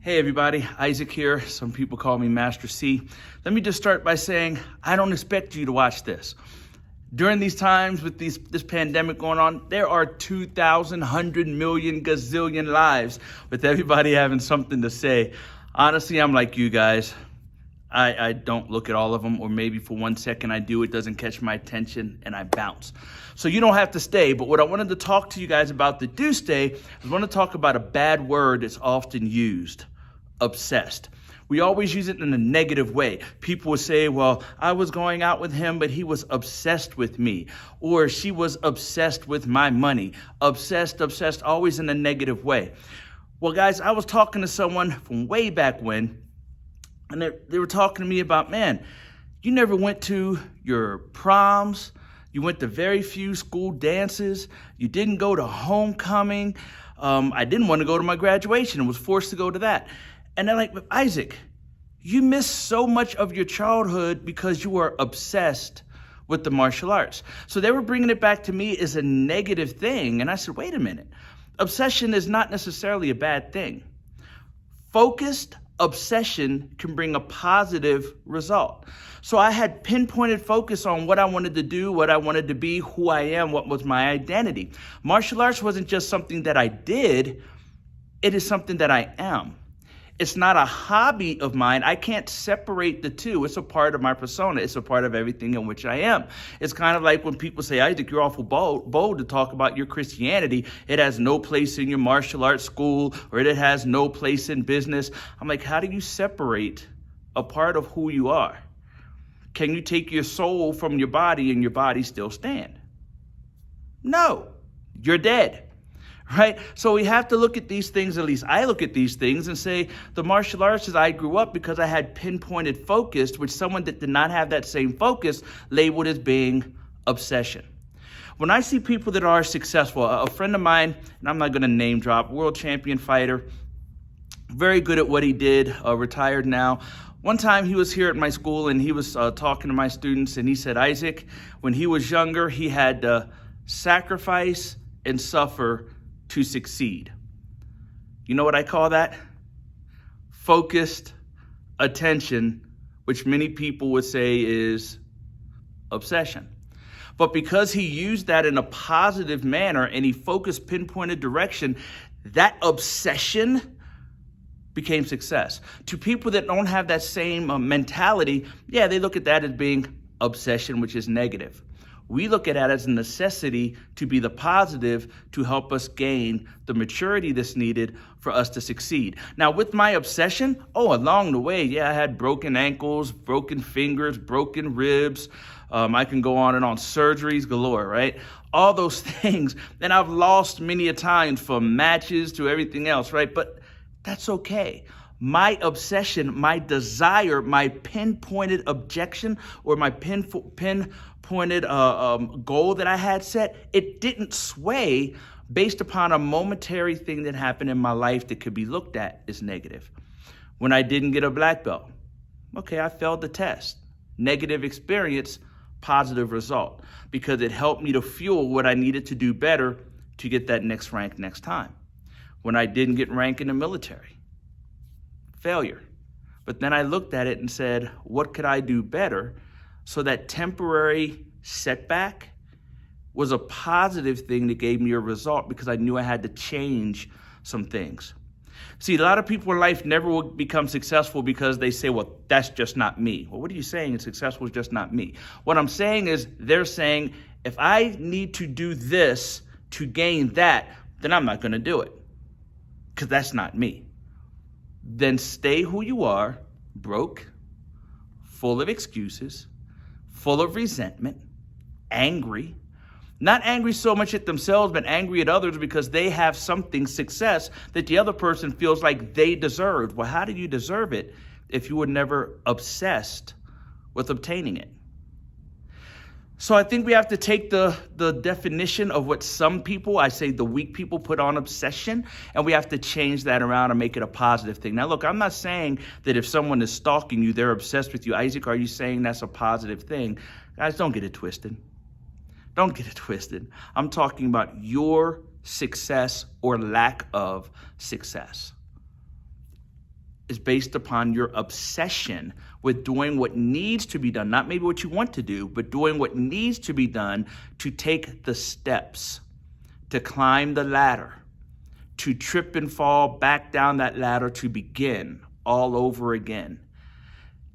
Hey everybody, Isaac here. Some people call me Master C. Let me just start by saying I don't expect you to watch this. During these times with this pandemic going on, there are 2,000, 100 million, gazillion lives with everybody having something to say. Honestly, I'm like you guys. I don't look at all of them, or maybe for 1 second I do, it doesn't catch my attention and I bounce. So you don't have to stay, but what I wanted to talk to you guys about that do stay is I want to talk about a bad word that's often used, obsessed. We always use it in a negative way. People will say, well, I was going out with him, but he was obsessed with me. Or she was obsessed with my money. Obsessed, always in a negative way. Well, guys, I was talking to someone from way back when, and they were talking to me about, man, you never went to your proms. You went to very few school dances. You didn't go to homecoming. I didn't want to go to my graduation and was forced to go to that. And they're like, but Isaac, you missed so much of your childhood because you were obsessed with the martial arts. So they were bringing it back to me as a negative thing. And I said, wait a minute. Obsession is not necessarily a bad thing. Focused obsession can bring a positive result. So I had pinpointed focus on what I wanted to do, what I wanted to be, who I am, what was my identity. Martial arts wasn't just something that I did. It is something that I am. It's not a hobby of mine. I can't separate the two. It's a part of my persona. It's a part of everything in which I am. It's kind of like when people say, Isaac, you're awful bold to talk about your Christianity. It has no place in your martial arts school, or it has no place in business. I'm like, how do you separate a part of who you are? Can you take your soul from your body and your body still stand? No, you're dead. Right? So we have to look at these things, at least I look at these things and say the martial arts as I grew up because I had pinpointed focus, which someone that did not have that same focus labeled as being obsession. When I see people that are successful, a friend of mine, and I'm not going to name drop, world champion fighter, very good at what he did, retired now. One time he was here at my school and he was talking to my students and he said, Isaac, when he was younger, he had to sacrifice and suffer to succeed. You know what I call that? Focused attention, which many people would say is obsession. But because he used that in a positive manner and he focused pinpointed direction, that obsession became success. To people that don't have that same mentality, yeah, they look at that as being obsession, which is negative. We look at it as a necessity to be the positive to help us gain the maturity that's needed for us to succeed. Now, with my obsession, along the way, yeah, I had broken ankles, broken fingers, broken ribs. I can go on and on, surgeries galore, right? All those things. And I've lost many a times from matches to everything else, right? But that's okay. My obsession, my desire, my pinpointed objection, or my pinpointed goal that I had set, it didn't sway based upon a momentary thing that happened in my life that could be looked at as negative. When I didn't get a black belt, okay, I failed the test. Negative experience, positive result, because it helped me to fuel what I needed to do better to get that next rank next time. When I didn't get rank in the military, failure. But then I looked at it and said, what could I do better? So that temporary setback was a positive thing that gave me a result because I knew I had to change some things. See, a lot of people in life never will become successful because they say, well, that's just not me. Well, what are you saying? Successful is just not me. What I'm saying is they're saying, if I need to do this to gain that, then I'm not going to do it because that's not me. Then stay who you are, broke, full of excuses, full of resentment, angry. Not angry so much at themselves, but angry at others because they have something, success, that the other person feels like they deserved. Well, how do you deserve it if you were never obsessed with obtaining it? So I think we have to take the definition of what some people, I say the weak people, put on obsession, and we have to change that around and make it a positive thing. Now, look, I'm not saying that if someone is stalking you, they're obsessed with you. Isaac, are you saying that's a positive thing? Guys, don't get it twisted. Don't get it twisted. I'm talking about your success or lack of success. is based upon your obsession with doing what needs to be done, not maybe what you want to do, but doing what needs to be done to take the steps, to climb the ladder, to trip and fall back down that ladder, to begin all over again,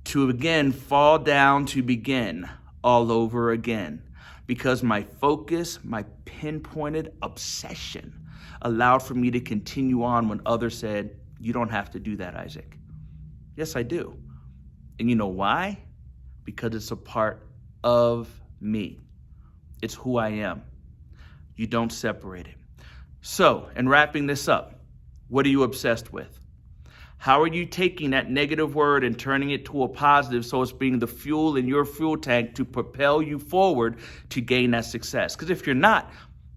to again fall down, to begin all over again. Because my focus, my pinpointed obsession allowed for me to continue on when others said, you don't have to do that, Isaac. Yes, I do. And you know why? Because it's a part of me. It's who I am. You don't separate it. So, in wrapping this up, what are you obsessed with? How are you taking that negative word and turning it to a positive so it's being the fuel in your fuel tank to propel you forward to gain that success? Because if you're not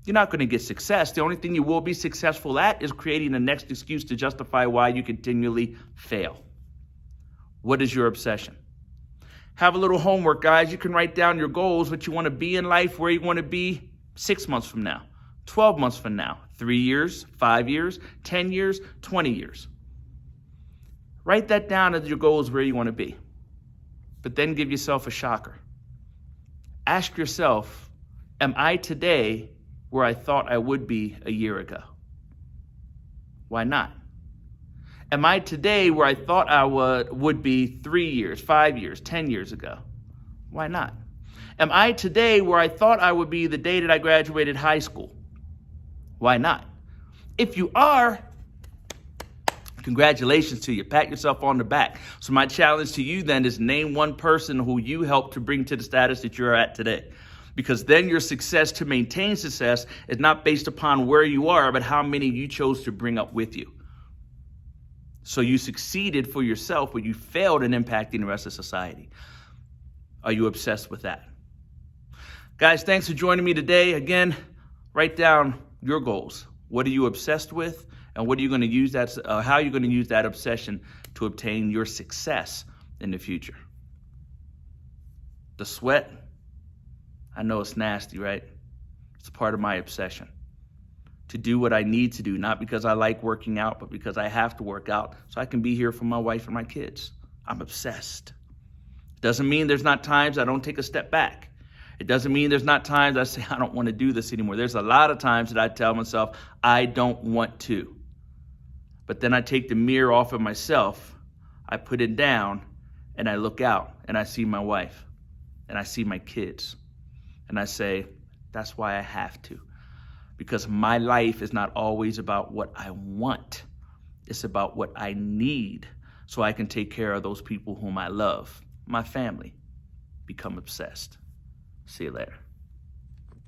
going to get success. The only thing you will be successful at is creating the next excuse to justify why you continually fail. What is your obsession? Have a little homework, guys. You can write down your goals, what you want to be in life, where you want to be 6 months from now, 12 months from now, 3 years, 5 years, 10 years, 20 years. Write that down as your goals where you want to be. But then give yourself a shocker. Ask yourself, am I today where I thought I would be a year ago? Why not? Am I today where I thought I would be 3 years, 5 years, 10 years ago? Why not? Am I today where I thought I would be the day that I graduated high school? Why not? If you are, congratulations to you. Pat yourself on the back. So my challenge to you then is name one person who you helped to bring to the status that you're at today. Because then your success to maintain success is not based upon where you are, but how many you chose to bring up with you. So you succeeded for yourself, but you failed in impacting the rest of society. Are you obsessed with that? Guys, thanks for joining me today. Again, write down your goals. What are you obsessed with? And what are you going to use that? How are you going to use that obsession to obtain your success in the future? The sweat, I know it's nasty, right? It's part of my obsession. To do what I need to do, not because I like working out, but because I have to work out so I can be here for my wife and my kids. I'm obsessed. Doesn't mean there's not times I don't take a step back. It doesn't mean there's not times I say I don't want to do this anymore. There's a lot of times that I tell myself I don't want to. But then I take the mirror off of myself, I put it down, and I look out and I see my wife and I see my kids. And I say, that's why I have to. Because my life is not always about what I want. It's about what I need so I can take care of those people whom I love, my family. Become obsessed. See you later.